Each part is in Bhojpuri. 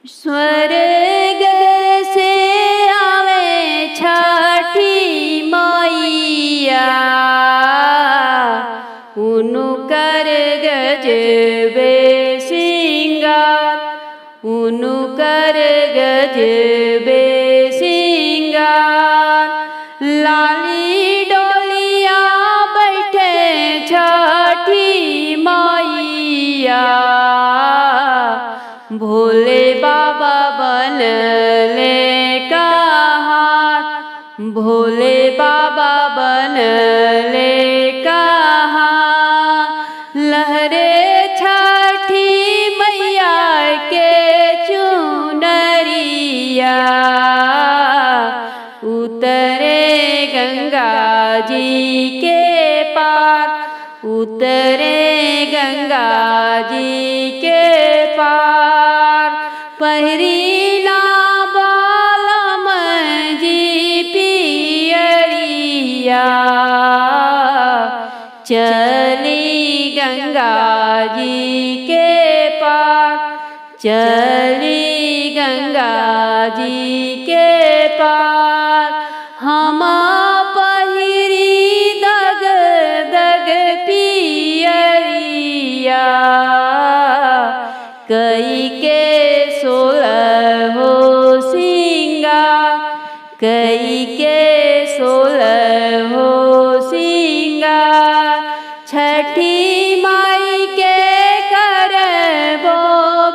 स्वर्ग से आवे छठी मैया, उनुकर गजबे सिंगार, उनुकर गजबे सिंगार। लाली डोलिया बैठे छठी मैया, भोले बाबा बनले कहार, भोले बाबा बनले कहार। लहरे छठी मैया के चुनरिया, उतरे गंगा जी के पार, उतरे गंगा जी के पार। पहिरीला बालम जी पियरिया, चली गंगा जी के पार, चली गंगा जी के पार। हम पहिरी दग दग पियरिया, कई के सोलहो सिंगार, कई के सोलहो सिंगार। छठी माई के करबो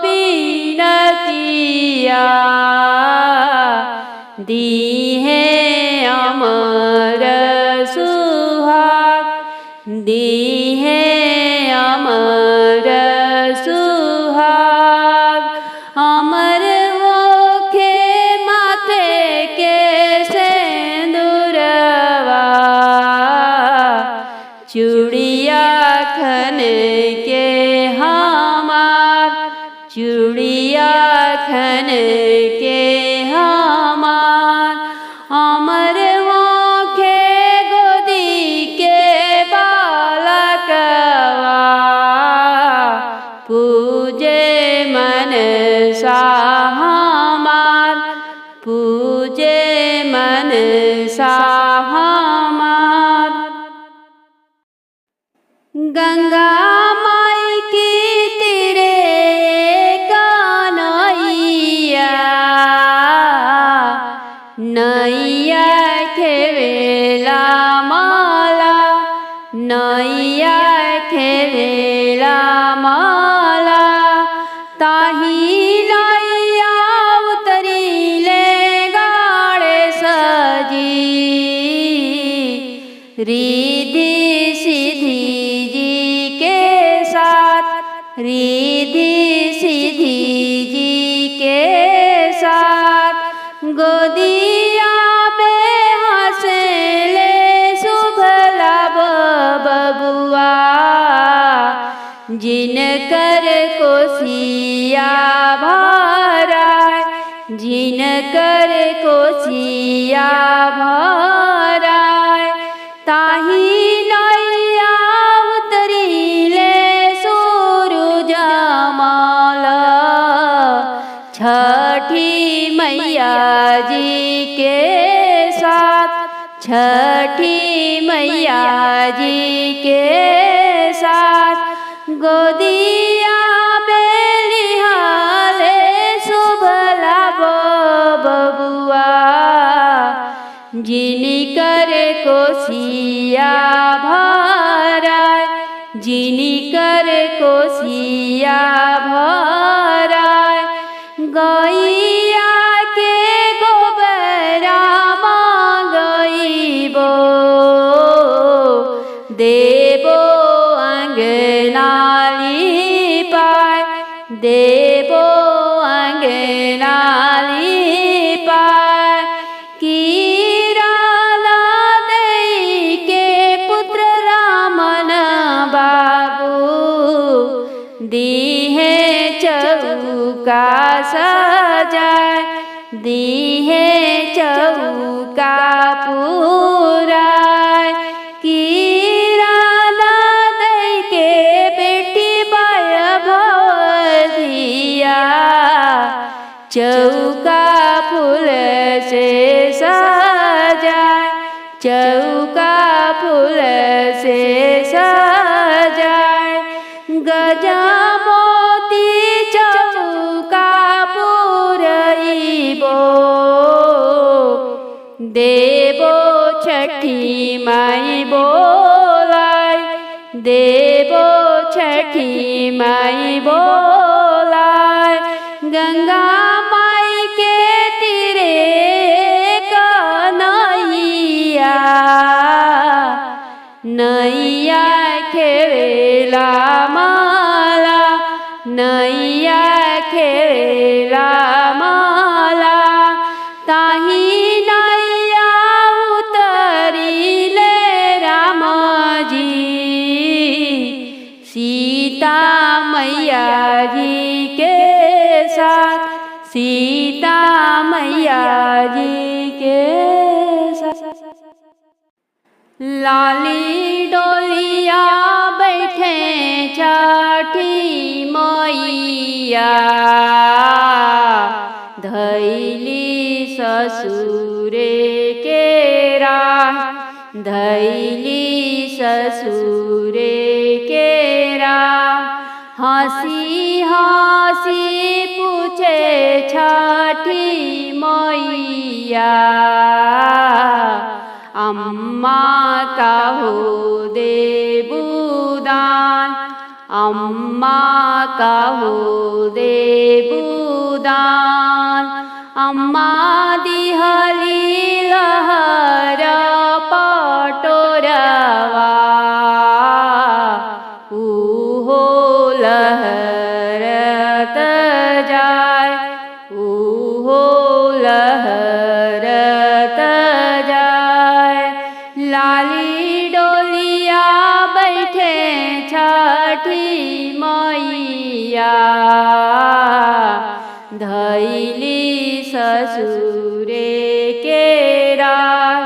बिनतिया, दीहे अमर सुहाग, दीहे अमर सुहाग। अमर होखे माथे के सिंदूरवा, चूड़िया खन के हमार, चूड़िया खन के हमार। अमर होखे गोदी के बालकवा, पूजे मनसा हमार, पूजे मनसा हमार। गंगा माई की तीरे कन्हैया, नैया खेवेला माला, नैया खेवेला माला। ताही नैया उतरीले गाड़े सजी, रिद्धि सिद्धि जी के साथ, रिद्धि सिद्धि जी के साथ। गोदिया में हंसले शुभ लाभ बबुआ, जिनकर कोसिया भराय, जिनकर कोसिया भराय। ताही नैया उतरीले सूरज मल, छठी मैया जी के साथ, छठी मैया जी के साथ। गोदिया में लिहाले शुभ लाभ बबुआ, जिनकर कोसिया भराय, जिनकर कोसिया भराय। गैया के गोबरा मांगइबो, देबो अंगना लिपाय, देबो अंगना लिपाय। कीराना दई के पुत्र रामन बाबू, दीहे चौका सजाय, दीहे चौका पुराय। कीराना दई के बेटी बाय भदिया, चौका फूल से सजाए, चौका फूल से सजाए, गजमोती चौका पुरइबो, देबो छठी माई बोलाय, देबो छठी माई बोलाय, गंगा माई के तीरे कन्हैया, नैया खेला माला, नैया खेला माला, ताही नैया उतरिले राम जी, सीता मैया जी के साथ, सीता मैया जी के साथ। लाली डोलिया बैठे छठी मैया, धैली ससुरे के राह, धैली ससुरे के राह, हंसी हंसी पूछे छठी मैया, अम्मा काहो देबू दान, अम्मा काहो देबू दान, अम्मा दिहली लहर पटोरवा, उहो लहरत जाय, उहो लहरत जाय, लाली डोलिया बैठे छठी मैया, धैली ससुरे के राह,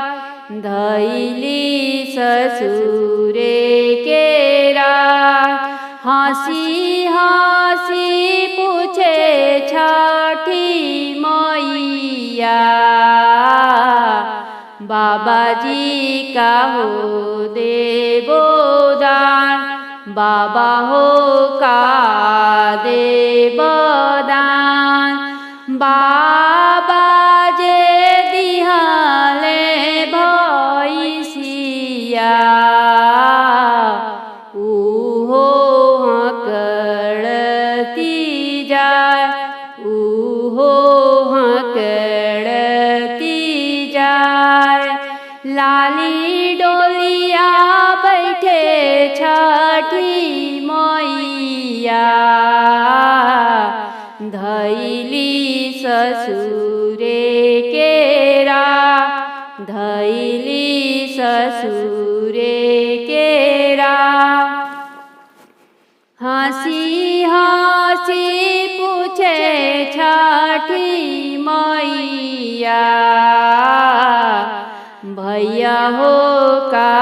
धैली ससुरे के राह, हंसी हंसी पूछे छठी मैया, बाबाजी काहो देबो दान, बाबा हो का देबो दान, बाबा जे दिहले भैसिया, उहो हकड़ती जाय, उहो हकड़ती जाय, लाली डोलिया बैठे छठी मैया, धैली ससुरे के राह, धैली ससुरे के राह, हंसी हंसी पूछे छठी मैया, भैया हो का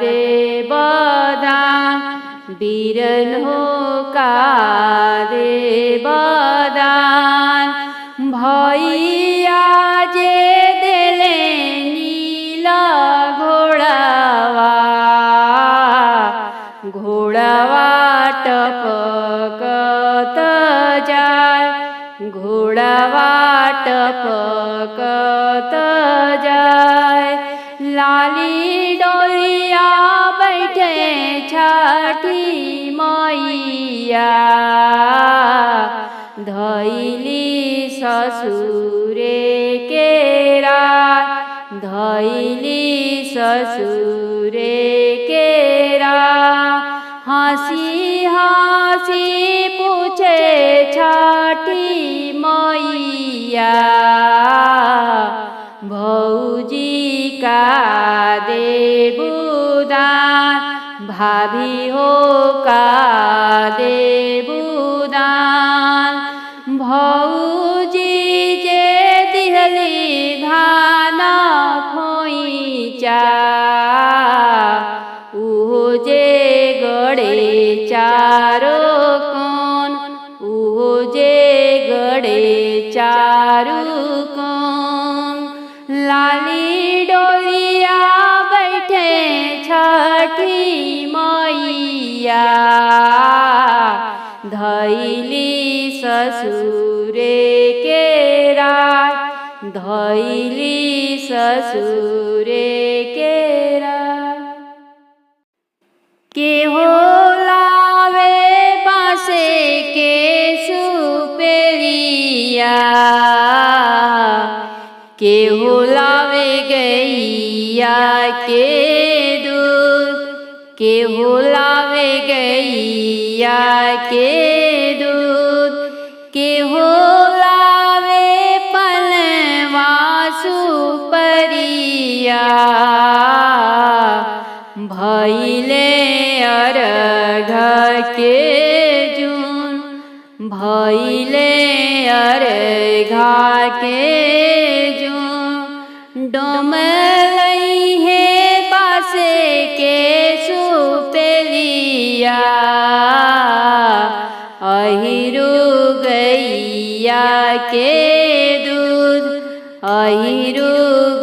देबो दान, बीरन हो का देबो दान, भैया जे देले नीला घोड़ावा, घोड़ावा टपकत जाय, घोड़ावा टपकत जाय, लाली डोलिया बैठे छठी मैया, धैली ससुरे के राह, धैली ससुरे के राह, हंसी हंसी पूछे छठी मैया, भौजी का देबू दान, भाभी हो का देबू दान, भौजी जे दिहली धान खोइचा, उहो जे गड़े चारो कोन, उहो जे गड़े बड़े चारू कोम, लाली डोलिया बैठे छठी मैया, धैली ससुरे के राय, धैली ससुरे के राय। के हो लावे बाँसे के सुपेरिया, के हो लावे गैया के दूध, के हो लावे गैया के दूध, के हो लावे पलवा सुपरिया, भैले अर्घ के जून, भैले अर्घ के जून, डोमलई है बाँसे के सुपेलिया, अहिरु गैया के दूध, अहिरु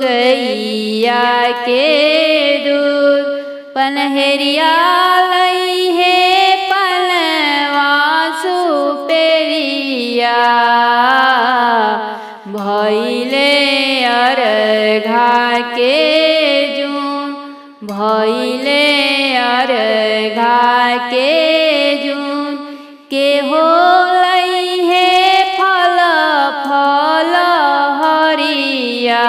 गैया के दूध, पनहरिया लई है पलवा सुपेरिया, भैले अर्घ के जून, भैले अर्घ के जून, के हो लई है फल फल हरिया,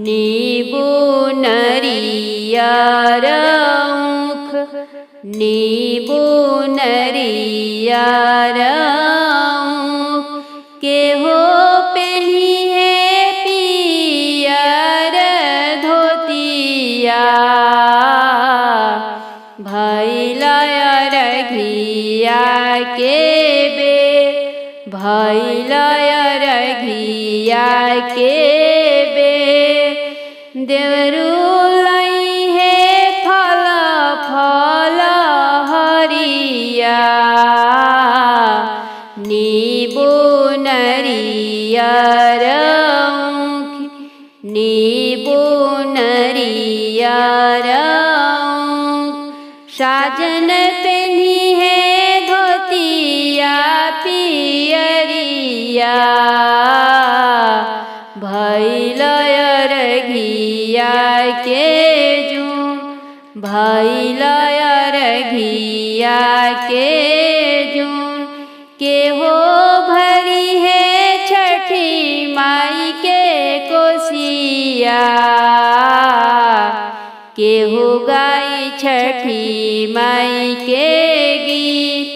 नीबू नरियर ऊख, नीबू नरियर ऊख, के हो पेनी है पियर धोतिया, भैला अर्घिया के बेर, भैला अर्घिया के बेर, देवरू लई है फल फल हरिया, नीबू नरियर ऊख, नीबू नरियर ऊख, साजन पेनी है धोतिया पियरिया, भैला अर्घिया के जून, भैला अर्घिया के जून, के हो भरी है छठी माई के कोसिया, के हो गाई छठी माई के गीत,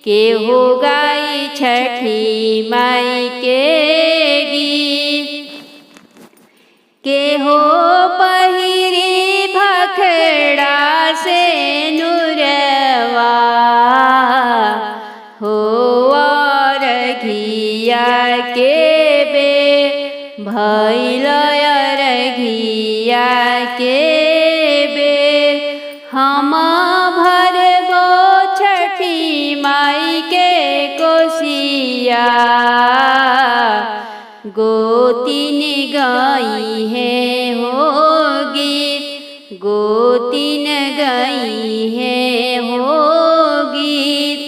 के हो गाई छठी माई के गीत, के हो पहिरी भखड़ा से नुरवा, हो अर्घिया के बेर, भैला अर्घिया के बेर, हम भरबो छठी माई के कोसिया, गोतिन गई है हो गीत, गोतिन गई है हो गीत,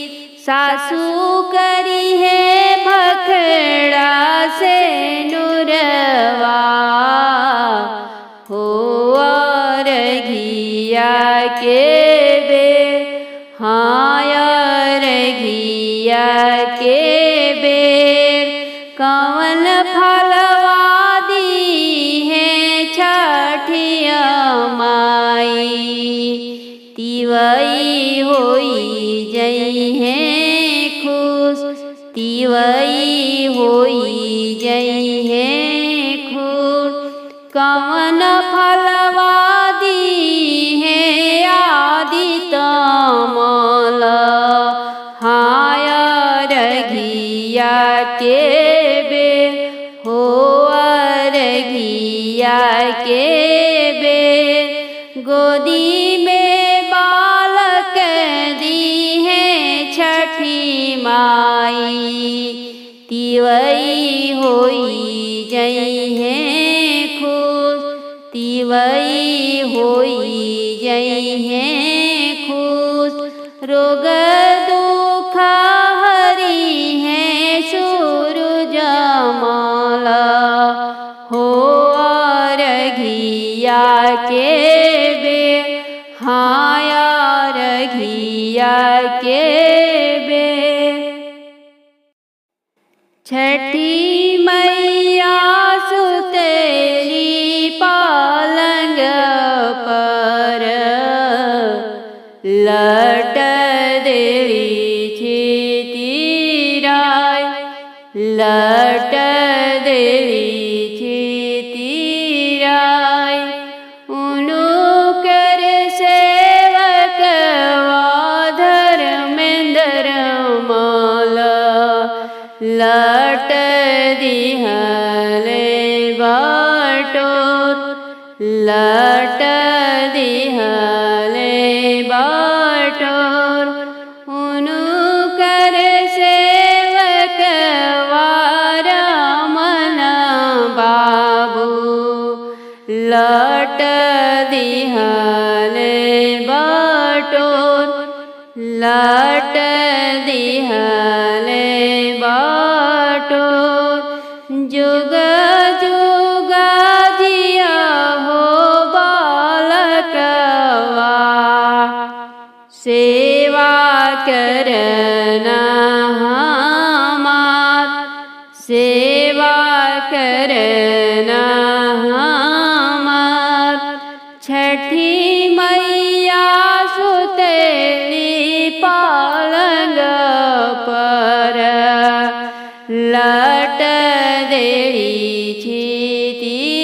सासू करी है भखड़ा से नुरवा, हो अर्घिया के बेर, हाँ अर्घिया के बेर, कवन फलवा दी है छठिया माई, तिवई होई जई है खुश, तिवई होई जई है खुश, कवन फलवा दी है आदित मल, हाँ अर्घिया के बेर, हो अर्घिया के बेर, गोदी में बालक दी है छठी माई, तिवई होई जई हैं खुश, तिवई होई जई हैं खुश। रोग दुख हरी हैं सूरज माला, हो अरघिया के बेर, हाँ अरघिया के बेर। छठी मैया सुतेली पालंग पर, लट देली छितिराय, लट देली छितिराय। उनु कर सेवक धर्मेंद्र माला, लट दिहले बाटोर, लट दिहले बाटोर। उनु कर सेवक रमन बाबू, लट दिहले बाटोर, लट दिहले बाटोर। जुग जुग जिया हो बालकवा, सेवा करना हमार, सेवा करना हमार। छठी मैया सुतेली पालंग पर, लट देली छितिराय,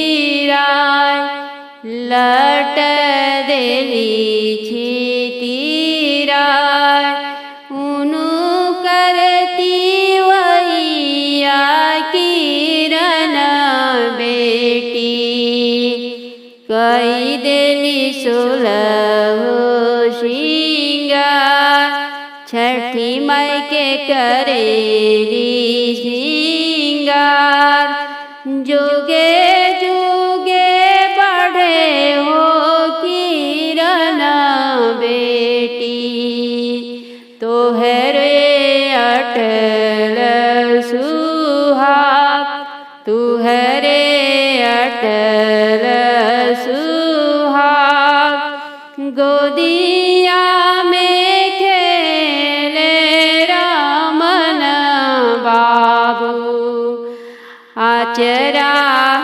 लट देली छितिराय। उनु करती वैया किरण बेटी, कई देली सोलह श्रृंगार। छठी माई के करेली श्रृंगार, जुगे जुगे बढ़े हो किरण बेटी। तोहरे अटल सुहाग, तुहरे अटल सुहाग। गोदिया में खेले रमन बाबू, आचरा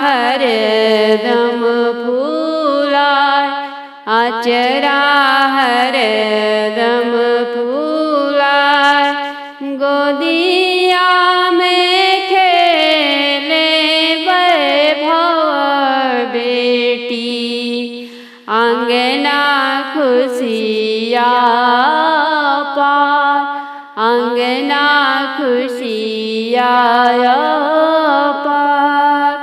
हरदम फूलाय, आचरा हरदम फूलाय। गोदिया में खेले वैभव बेटी, अंगना खुशिया पार, अंगना खुशिया पार।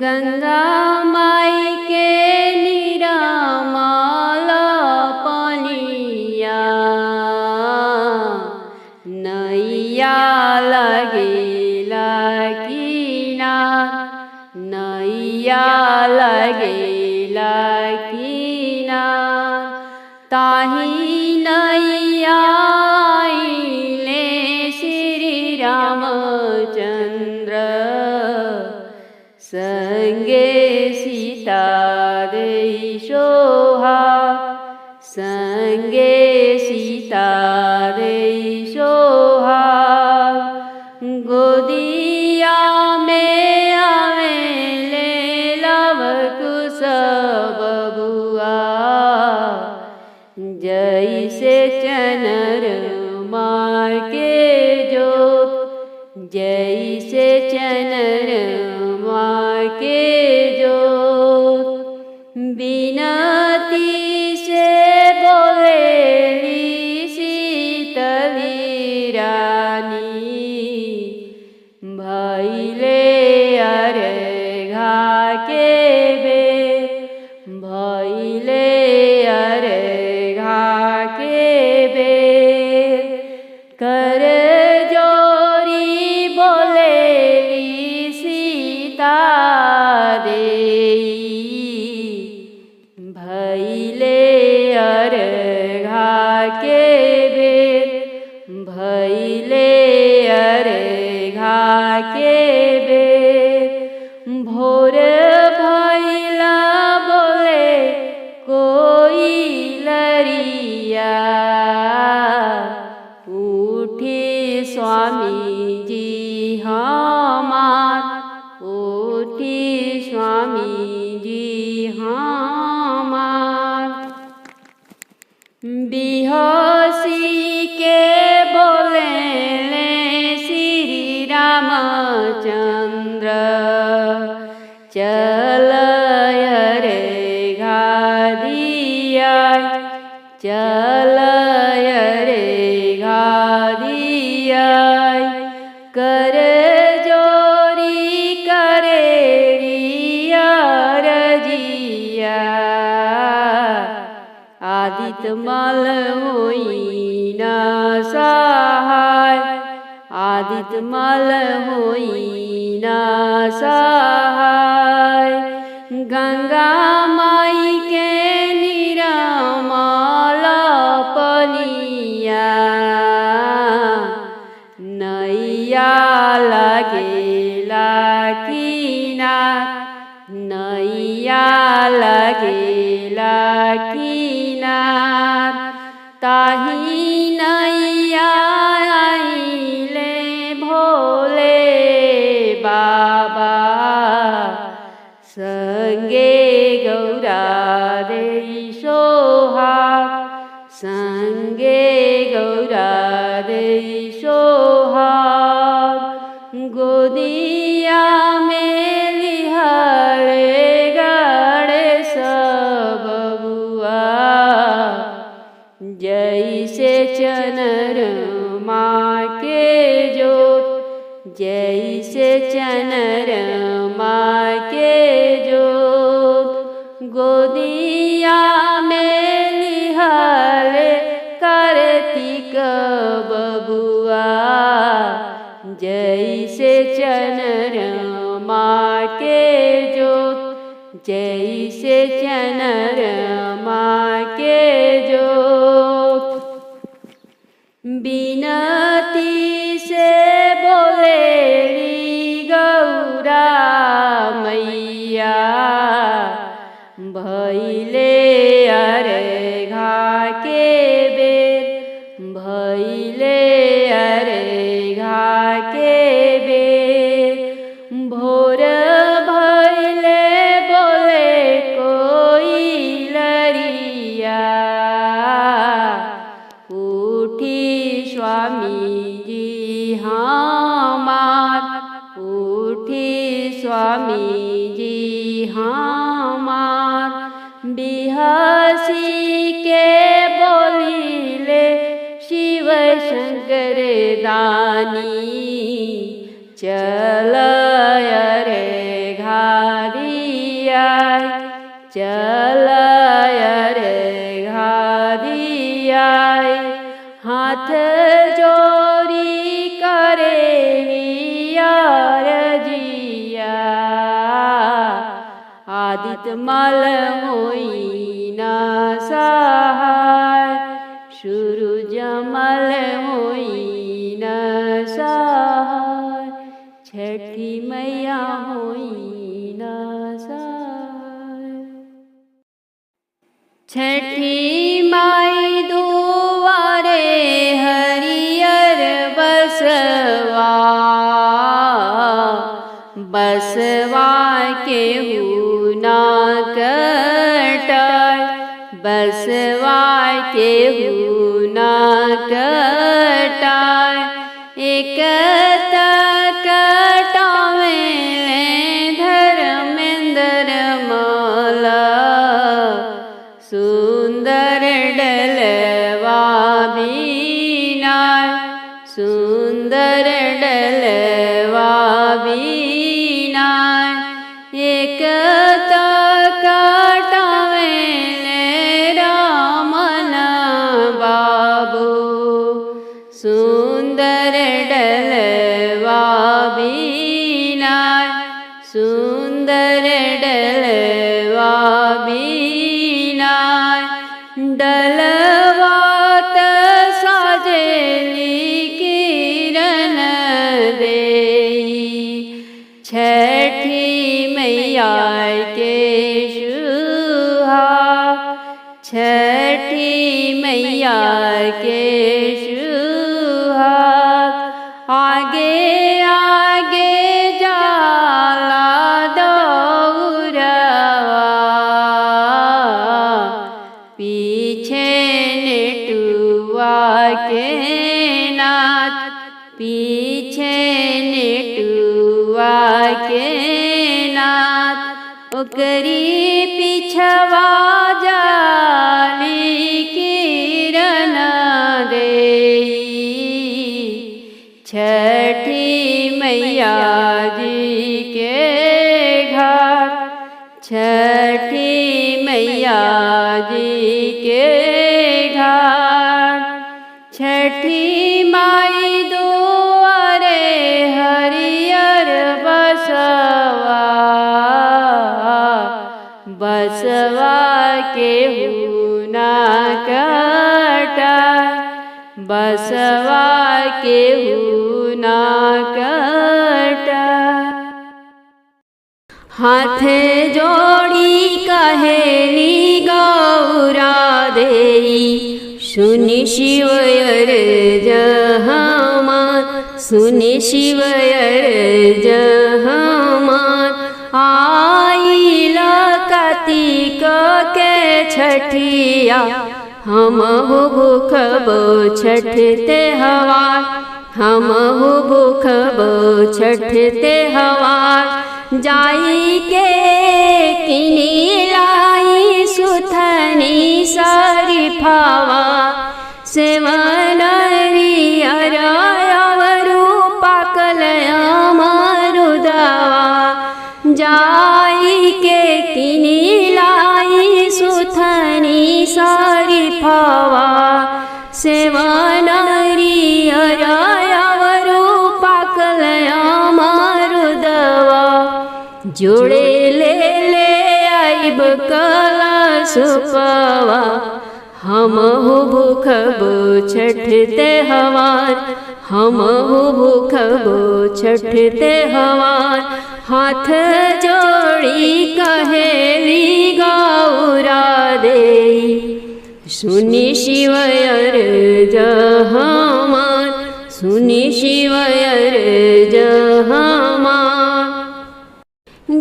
गंगा माई के निरामल पनिया, नैया लगेला किनार, नैया लगेला किनार। ताही नैया आइले श्री रामचंद्र, संगे सीता देई सोहाग, संगे सीता देई सोहाग। गोदिया में आवेले लव कुश बबुआ, जैसे चनरमा के जोत, जैसे चनरमा के जोत। बिनती से बोलेली शीतली रानी, भैले अर्घा के बेर, भैले अर्घा के बेर। जोरी बोलेली सीता देई भैले अर्घा के बेर भैले अर्घा के बेर भोर भैला बोले कोई लरिया उठे स्वामी जी हमार उठे स्वामी जी हमार बिहसी के बोले श्री रामचंद्र चल रे घादिया चल रे घादिया कर जोरी करे रजिया आदित मल होई न सहाय आदित मल होई न सहाय गंगा माई के निरमल पनिया नैया लगेला किनार नैया लगेला किनार ताही नैया आइले भोले बाबा संगे गौरा देई सोहाग संगे गौरा देई सोहाग गोदिया में लिहाले गणेश बबुआ जैसे चनरमा के जोत जैसे चनरमा के जोत गोदिया में लिहाले कार्तिक बबुआ जैसे चनरमा के जोत जैसे चनरमा के जोत बिनती से बोलेली गौरा मैया भैले अर्घा के बेर भैले अर्घा के बेर भोर भैले बोले कोई लरिया उठी स्वामी जी हमार उठी स्वामी जी हमार बिहसी के बोलिले शिव शंकर दानी चल रे घादिया चल रे घादिया हाथ जोरी करे रजिया आदित मल होई न सहाय सूरज मल होई न सहाय छठी मैया होई न सहाय छठी माई दुआरे हरियर बसवा बसवा केहू ना कटाय बसवा केहू ना कटाय एक कटावे धर्मेंद्र माला सुंदर डलवा बीना सुंदर डलवा बीना एक कटावे रामन बाबू सुंदर सुंदर डलवा बीनाय सुंदर डलवा बीनाय डलवात साजेली किरण देई छठी मैया के सुहाग छठी मैया के सुहाग आगे आगे जाला दौड़वा पीछे नेटुआ के नाच पीछे नेटुआ के नाच ओकरी पिछवा जाली किरण देई छठी मैया जी के घाट छठी मैया जी के घाट छठी माई दुआरे हरियर बसवा बसवा के हुना कटा बसवा के हुना कटा हाथ जोड़ी कहेली गौरा देई सुनि शिवयर जहमान सुनि शिवयर जहमान आइल कार्तिक के छठिया हम भूखबो छठ त्योहार हम भूखबो छठ त्योहार जाई के किनी लाई सुथनी शरीफावा सेवनरी अरयवरु पाकल अमरुदवा जाई के किनी लाई सुथनी शरीफावा सेवनरी अरयवरु पाकल अमरुदवा जोड़े ले आइब कलशुपवा हम भूखबो छठ त्योहार हम भूखबो छठ त्योहार हाथ जोड़ी कहेली गौरा देई सुनि शिवयर जहमान सुनि शिवयर जहमान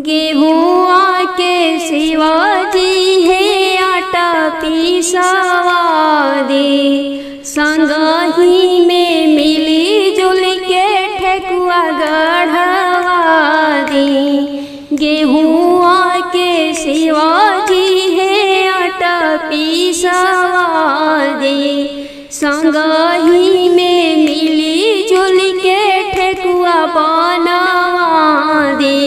गेहुआ के शिवाजी है आटा पिसवादी संगही में मिली जुल के ठेकुआ गढ़वादी गेहुआ के शिवाजी है आटा पिसवादी संगही में मिली जुल के ठेकुआ बनवादी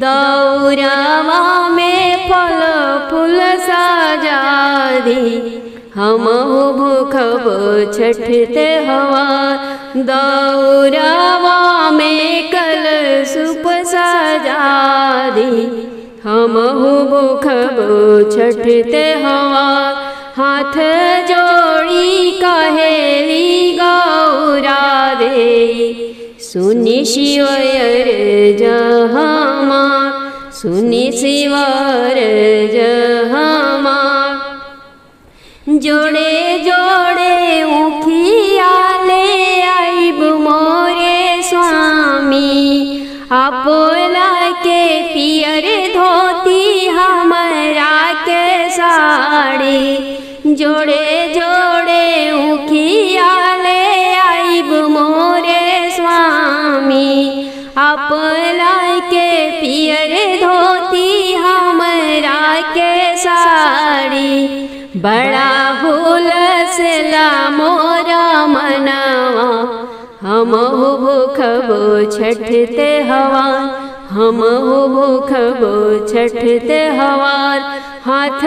दौड़वा में फल फूल सजादी हम भूखबो छठ त्योहार दौड़वा में कलशुप सजादी हम भूखबो छठ त्योहार हाथ जोड़ी कहेली गौरा देई सुनि शिवयर जहमान सुनि शिवर जहमान जोड़े जोड़े उखिया ले आइब मोरे स्वामी आपोला के पियर धोती हमरा के साड़ी जोड़े जोड़े उखिया ले आइब मोरे स्वामी आपोला के पियर धोती हमरा के साड़ी बड़ा हुलसला मोरा मनवा हम भूखबो छठ त्योहार हम भूखबो छठ त्योहार हाथ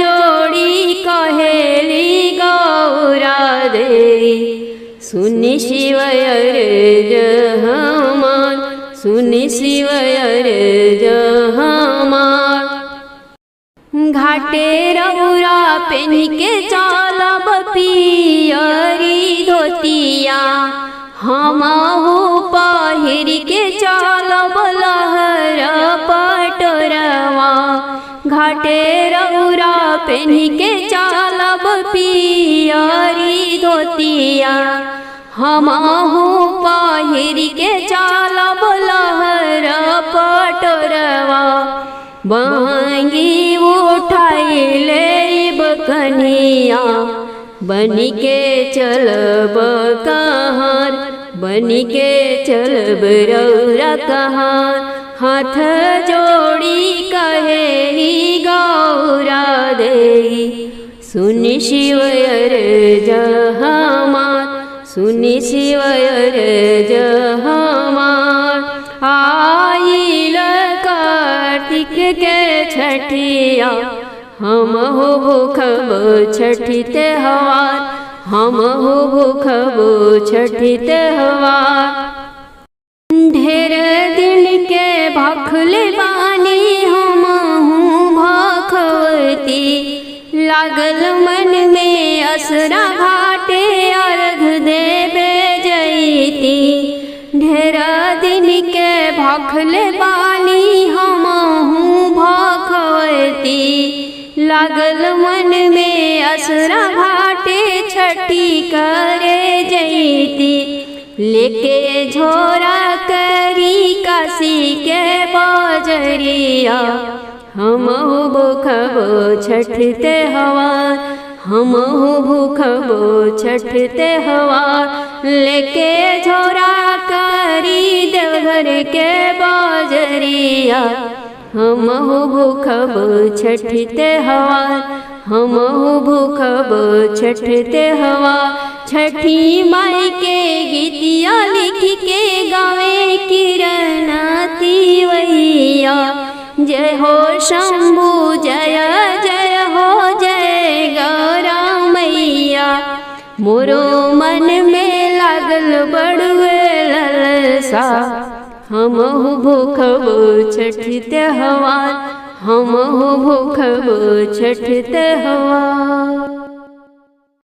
जोड़ी कहेली गौरा देई सुनि शिव अर्ज हमार, सुनि शिव अर्ज हमार। घाटे रउरा पेन्ही के चलब पियरी धोतिया, हमहु पहिर के चलब लहर पटोरवा। घाटे रउरा पेन्ही के चलब पियरी धोतिया, हमहु पहिर के चलब लहर पटोरवा। बहंगी उठाई लेब कन्हिया, बनी के चलब कहार, बनी के चलब रउरा कहार। हाथ जोड़ी कहेली गौरा देई, सुनि शिव अर्ज हमार, सुनि शिव अर्ज हमार। आइल कार्तिक के छठिया, हमहु भूखब छठी त्योहार, हमहु भूखब छठी त्योहार। ढेर दिन के भखल बानी हमहु भखवती, लागल मन में असरा घाटे अर्घ देवे जैती। ढेर दिन के भखल बानी हमहु भखवती, लागल मन में असरा घाटे छठी करे जैती। लेके झोरा करी काशी के बजरिया, हमहु भूखब छठ त्योहार, हमहु भूखब छठ त्योहार। लेके झोरा करी देवघर के बजरिया, हमहु भूखब छठ त्योहार, हमहु भूखब छठ त्योहार। छठी माई के गीतिया लिख के गावे किरण तिवैया। जय हो शंभु जय जय हो जय गौरा मैया। मोरो मन में लागल बड़ुए ललसा, हमहु भूखब छठ त्योहार, हमहु भूखब छठ त्योहार।